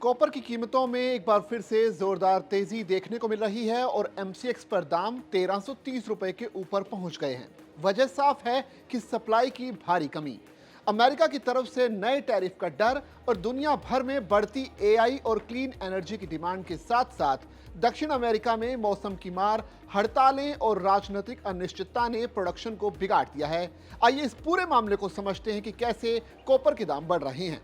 Copper की कीमतों में एक बार फिर से जोरदार तेजी देखने को मिल रही है और एमसीएक्स पर दाम 1330 रुपए के ऊपर पहुंच गए हैं। वजह साफ है कि सप्लाई की भारी कमी, अमेरिका की तरफ से नए टैरिफ का डर और दुनिया भर में बढ़ती एआई और क्लीन एनर्जी की डिमांड के साथ साथ दक्षिण अमेरिका में मौसम की मार, हड़तालें और राजनीतिक अनिश्चितता ने प्रोडक्शन को बिगाड़ दिया है। आइए इस पूरे मामले को समझते हैं कि कैसे कॉपर के दाम बढ़ रहे हैं।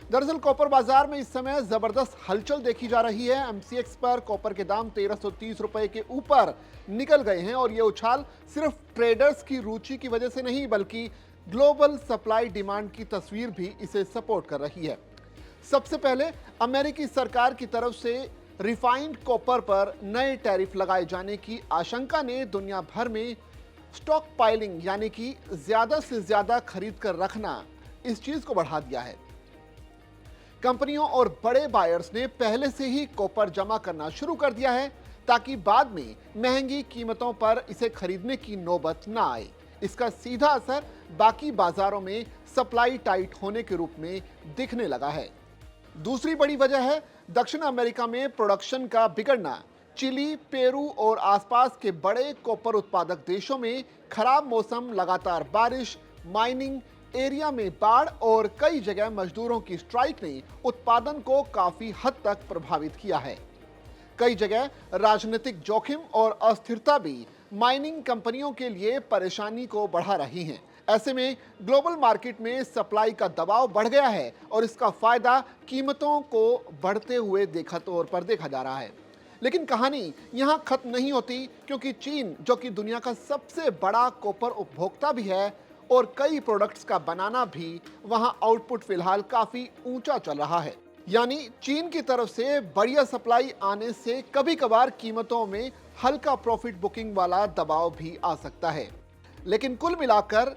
दरअसल कॉपर बाजार में इस समय जबरदस्त हलचल देखी जा रही है। एमसीएक्स पर कॉपर के दाम 1330 रुपए के ऊपर निकल गए हैं और ये उछाल सिर्फ ट्रेडर्स की रुचि की वजह से नहीं बल्कि ग्लोबल सप्लाई डिमांड की तस्वीर भी इसे सपोर्ट कर रही है। सबसे पहले अमेरिकी सरकार की तरफ से रिफाइंड कॉपर पर नए टैरिफ लगाए जाने की आशंका ने दुनिया भर में स्टॉक पाइलिंग यानी कि ज्यादा से ज्यादा खरीद कर रखना इस चीज को बढ़ा दिया है। कंपनियों और बड़े बायर्स ने पहले से ही कॉपर जमा करना शुरू कर दिया है ताकि बाद में महंगी कीमतों पर इसे खरीदने की नौबत ना आए। इसका सीधा असर बाकी बाजारों में सप्लाई टाइट होने के रूप में दिखने लगा है। दूसरी बड़ी वजह है दक्षिण अमेरिका में प्रोडक्शन का बिगड़ना। चिली, पेरू और आसपास के बड़े कॉपर उत्पादक देशों में खराब मौसम, लगातार बारिश, माइनिंग एरिया में बाढ़ और कई जगह मजदूरों की स्ट्राइक ने उत्पादन को काफी हद तक प्रभावित किया है। कई जगह राजनीतिक जोखिम और अस्थिरता भी माइनिंग कंपनियों के लिए परेशानी को बढ़ा रही हैं। ऐसे में ग्लोबल मार्केट में सप्लाई का दबाव बढ़ गया है और इसका फायदा कीमतों को बढ़ते हुए तौर पर देखा जा रहा है। लेकिन कहानी यहां खत्म नहीं होती, क्योंकि चीन, जो कि दुनिया का सबसे बड़ा कॉपर उपभोक्ता भी है और कई प्रोडक्ट्स का बनाना भी, वहां आउटपुट फिलहाल काफी ऊंचा चल रहा है। यानी चीन की तरफ से बढ़िया सप्लाई आने से कभी कभार कीमतों में हल्का प्रॉफिट बुकिंग वाला दबाव भी आ सकता है। लेकिन कुल मिलाकर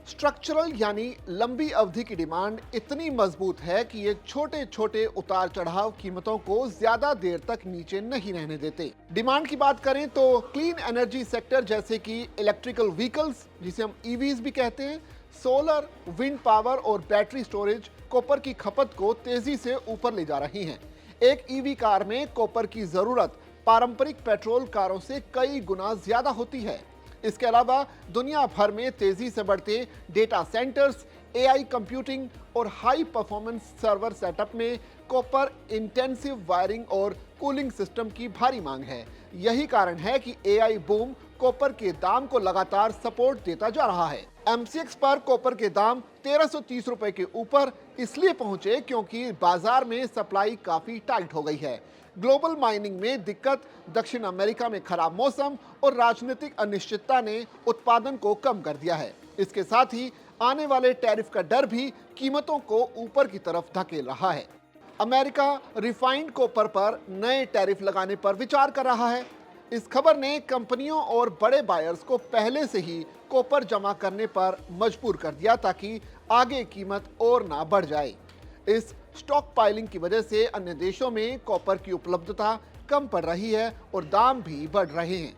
स्ट्रक्चरल यानी लंबी अवधि की डिमांड इतनी मजबूत है कि ये छोटे छोटे उतार चढ़ाव कीमतों को ज्यादा देर तक नीचे नहीं रहने देते। डिमांड की बात करें तो क्लीन एनर्जी सेक्टर जैसे कि इलेक्ट्रिकल व्हीकल्स, जिसे हम ईवीज भी कहते हैं, सोलर, विंड पावर और बैटरी स्टोरेज कॉपर की खपत को तेजी से ऊपर ले जा रही हैं। एक ईवी कार में कॉपर की जरूरत पारंपरिक पेट्रोल कारों से कई गुना ज्यादा होती है। इसके अलावा दुनिया भर में तेजी से बढ़ते डेटा सेंटर्स, एआई कंप्यूटिंग और हाई परफॉर्मेंस सर्वर सेटअप में कॉपर इंटेंसिव वायरिंग और कूलिंग सिस्टम की भारी मांग है। यही कारण है कि एआई बूम कॉपर के दाम को लगातार सपोर्ट देता जा रहा है। एमसीएक्स पर कॉपर के दाम 1330 रुपए के ऊपर इसलिए पहुंचे क्योंकि बाजार में सप्लाई काफी टाइट हो गई है। ग्लोबल माइनिंग में दिक्कत, दक्षिण अमेरिका में खराब मौसम और राजनीतिक अनिश्चितता ने उत्पादन को कम कर दिया है। इसके साथ ही आने वाले टैरिफ का डर भी कीमतों को ऊपर की तरफ धकेल रहा है। अमेरिका रिफाइंड कॉपर पर नए टैरिफ लगाने पर विचार कर रहा है। इस खबर ने कंपनियों और बड़े बायर्स को पहले से ही कॉपर जमा करने पर मजबूर कर दिया ताकि आगे कीमत और ना बढ़ जाए। इस स्टॉक पाइलिंग की वजह से अन्य देशों में कॉपर की उपलब्धता कम पड़ रही है और दाम भी बढ़ रहे हैं।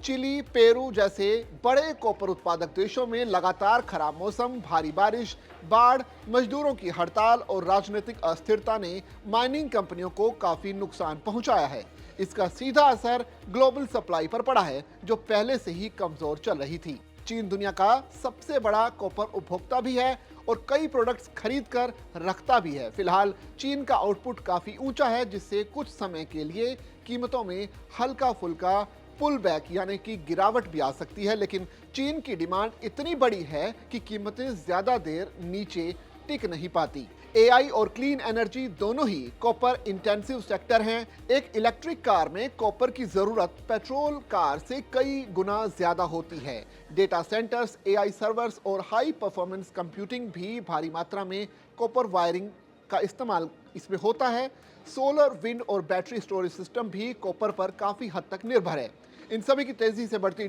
चिली, पेरू जैसे बड़े कॉपर उत्पादक देशों में लगातार खराब मौसम, भारी बारिश, बाढ़, मजदूरों की हड़ताल और राजनीतिक अस्थिरता ने माइनिंग कंपनियों को काफी नुकसान पहुंचाया है। इसका सीधा असर ग्लोबल सप्लाई पर पड़ा है, जो पहले से ही कमजोर चल रही थी। चीन दुनिया का सबसे बड़ा कॉपर उपभोक्ता भी है और कई प्रोडक्ट्स खरीद कर रखता भी है। फिलहाल चीन का आउटपुट काफी ऊंचा है, जिससे कुछ समय के लिए कीमतों में हल्का फुल्का पुल बैक यानी कि गिरावट भी आ सकती है। लेकिन चीन की डिमांड इतनी बड़ी है कि कीमतें ज्यादा देर नीचे टिक नहीं पाती। एआई और क्लीन एनर्जी दोनों ही कॉपर इंटेंसिव सेक्टर हैं। एक इलेक्ट्रिक कार में कॉपर की जरूरत पेट्रोल कार से कई गुना ज्यादा होती है। डेटा सेंटर्स, एआई सर्वर्स और हाई परफॉर्मेंस कंप्यूटिंग भी भारी मात्रा में कॉपर वायरिंग का इस्तेमाल इसमें होता है। सोलर, विंड और बैटरी स्टोरेज सिस्टम भी कॉपर पर काफी हद तक निर्भर है। इन सभी की तेजी से बढ़ती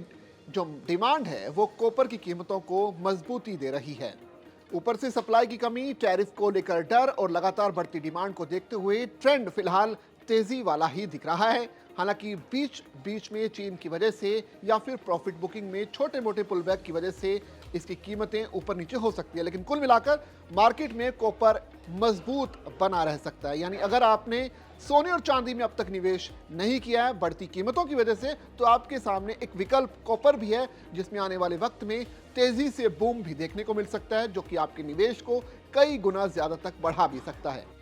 जो डिमांड है वो कॉपर की कीमतों को मजबूती दे रही है। ऊपर से सप्लाई की कमी, टैरिफ को लेकर डर और लगातार बढ़ती डिमांड को देखते हुए ट्रेंड फिलहाल तेजी वाला ही दिख रहा है। हालांकि बीच बीच में चीन की वजह से या फिर प्रॉफिट बुकिंग में छोटे मोटे पुलबैक की वजह से इसकी कीमतें ऊपर नीचे हो सकती है, लेकिन कुल मिलाकर मार्केट में कॉपर मजबूत बना रह सकता है। यानी अगर आपने सोने और चांदी में अब तक निवेश नहीं किया है बढ़ती कीमतों की वजह से, तो आपके सामने एक विकल्प कॉपर भी है, जिसमें आने वाले वक्त में तेजी से बूम भी देखने को मिल सकता है, जो कि आपके निवेश को कई गुना ज्यादा तक बढ़ा भी सकता है।